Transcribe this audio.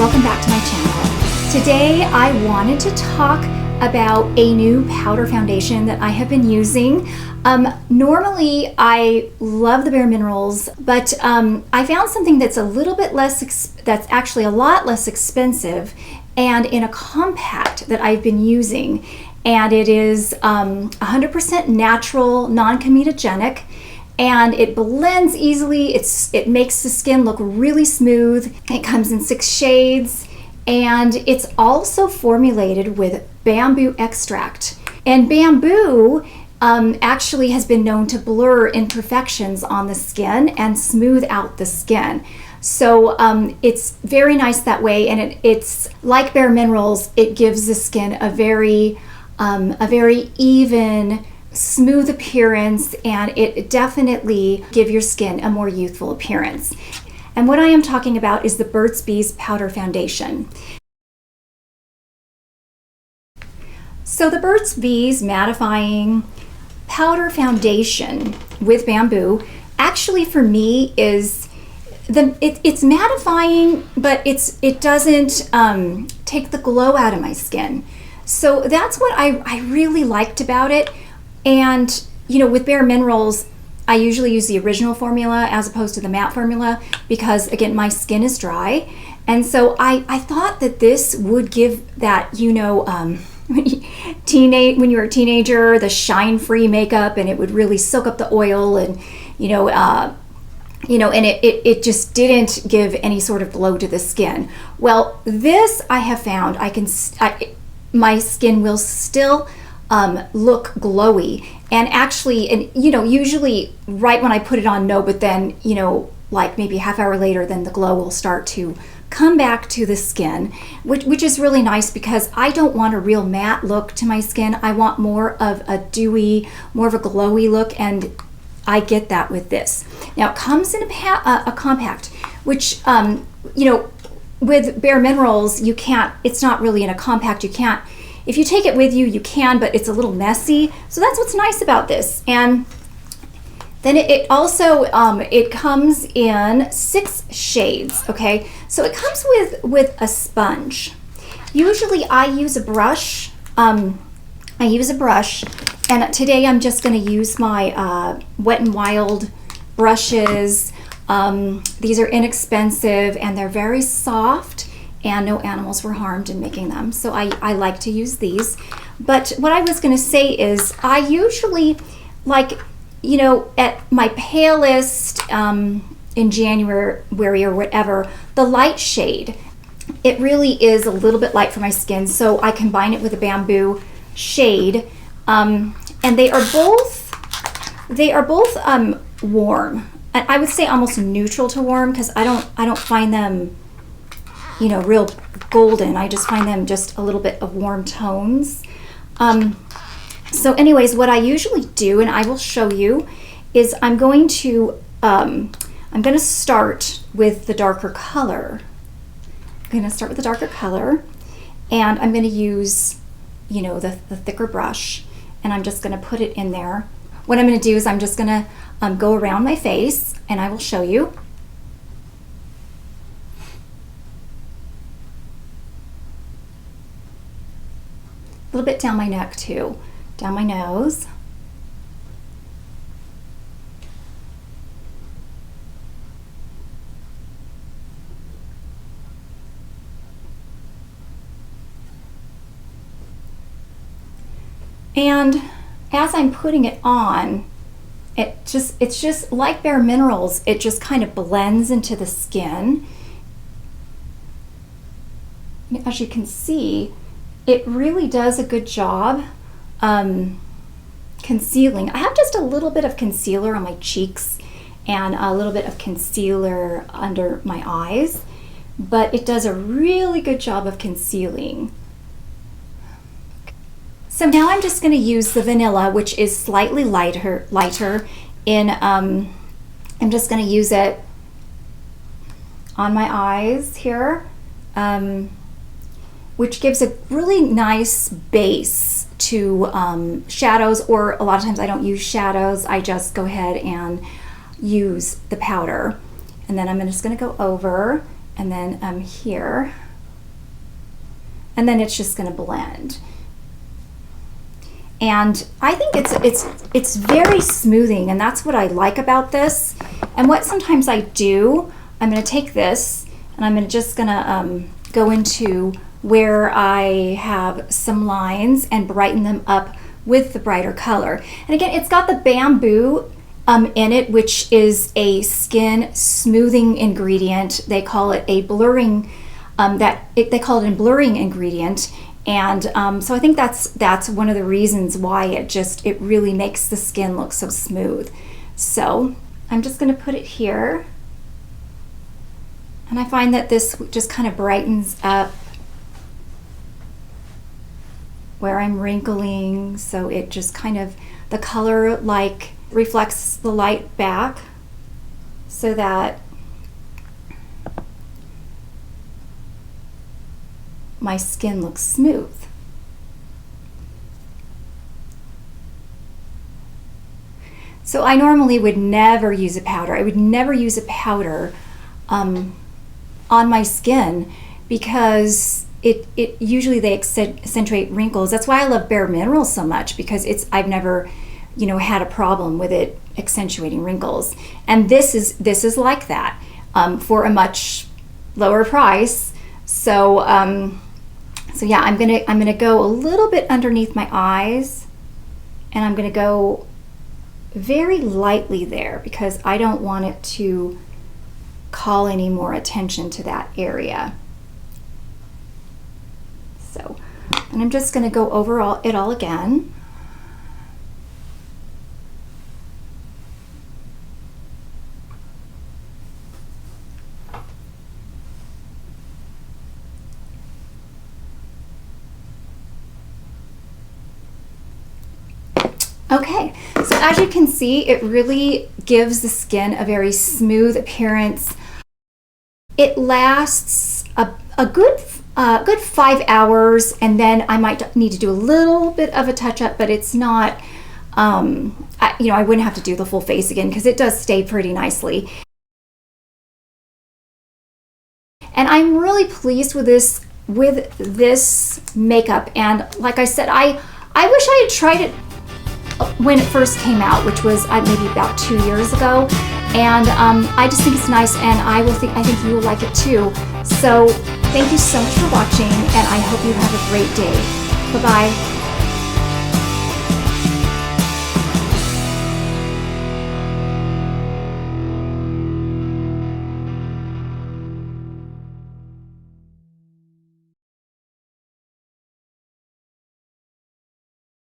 welcome back to my channel. Today I wanted to talk about a new powder foundation that I have been using. Normally I love the Bare Minerals, but I found something that's a little bit less, that's actually a lot less expensive and in a compact that I've been using. And it is 100% natural, non-comedogenic, and it blends easily. It makes the skin look really smooth. It comes in 6 shades, and it's also formulated with bamboo extract. And bamboo actually has been known to blur imperfections on the skin and smooth out the skin. So it's very nice that way, and it's like Bare Minerals. It gives the skin a very even, smooth appearance, and it definitely gives your skin a more youthful appearance. And what I am talking about is the Burts Powder Foundation. So the Burts Mattifying Powder Foundation with bamboo actually for me is it's mattifying, but it doesn't take the glow out of my skin. So that's what I really liked about it. And you know, with Bare Minerals, I usually use the original formula as opposed to the matte formula because, again, my skin is dry. And so I thought that this would give that, you know, when you're a teenager, the shine-free makeup, and it would really soak up the oil, and and it just didn't give any sort of glow to the skin. Well, this I have found my skin will still look glowy, and actually, and usually right when I put it on, no, but then like maybe a half hour later, then the glow will start to come back to the skin, which is really nice because I don't want a real matte look to my skin. I want more of a dewy, more of a glowy look, and I get that with this. Now it comes in a compact, which with Bare Minerals you can't. It's not really in a compact. You can't. If you take it with you, you can, but it's a little messy. So that's what's nice about this. And then it also it comes in 6 shades. Okay, so it comes with a sponge. Usually I use a brush. And today I'm just going to use my Wet n Wild brushes. These are inexpensive and they're very soft, and no animals were harmed in making them. So I like to use these. But what I was going to say is I usually like, at my palest in January or whatever, the light shade, it really is a little bit light for my skin. So I combine it with a bamboo shade. And they are both warm. And I would say almost neutral to warm, because I don't find them real golden. I just find them just a little bit of warm tones. So anyways, what I usually do, and I will show you, is I'm going to start with the darker color. And I'm going to use, the thicker brush, and I'm just going to put it in there. What I'm going to do is I'm just going to go around my face, and I will show you. A little bit down my neck too, down my nose. And as I'm putting it on, it's just like Bare Minerals, it just kind of blends into the skin. As you can see, it really does a good job concealing. I have just a little bit of concealer on my cheeks and a little bit of concealer under my eyes, but it does a really good job of concealing. So now I'm just going to use the vanilla, which is slightly lighter in, I'm just going to use it on my eyes here, which gives a really nice base to shadows, or a lot of times I don't use shadows. I just go ahead and use the powder. And then I'm just going to go over, and then here and then it's just going to blend. And I think it's very smoothing, and that's what I like about this. And what sometimes I do, I'm going to take this and I'm just going to go into where I have some lines and brighten them up with the brighter color. And again, it's got the bamboo in it, which is a skin smoothing ingredient. They call it a blurring, they call it a blurring ingredient. And so I think that's one of the reasons why it really makes the skin look so smooth. So I'm just going to put it here, and I find that this just kind of brightens up where I'm wrinkling, so it just kind of, the color like reflects the light back so that my skin looks smooth. So I normally would never use a powder. I would never use a powder on my skin because it usually they accentuate wrinkles. That's why I love Bare Minerals so much, because I've never had a problem with it accentuating wrinkles. And this is like that for a much lower price. So yeah, I'm gonna go a little bit underneath my eyes, and I'm gonna go very lightly there because I don't want it to call any more attention to that area. So, and I'm just gonna go over it all again. Okay, so as you can see, it really gives the skin a very smooth appearance. It lasts a good 5 hours, and then I might need to do a little bit of a touch-up, but it's not, I wouldn't have to do the full face again because it does stay pretty nicely. And I'm really pleased with this makeup. And like I said, I wish I had tried it when it first came out, which was maybe about 2 years ago, and I just think it's nice, and I think you will like it too. So thank you so much for watching, and I hope you have a great day. Bye-bye.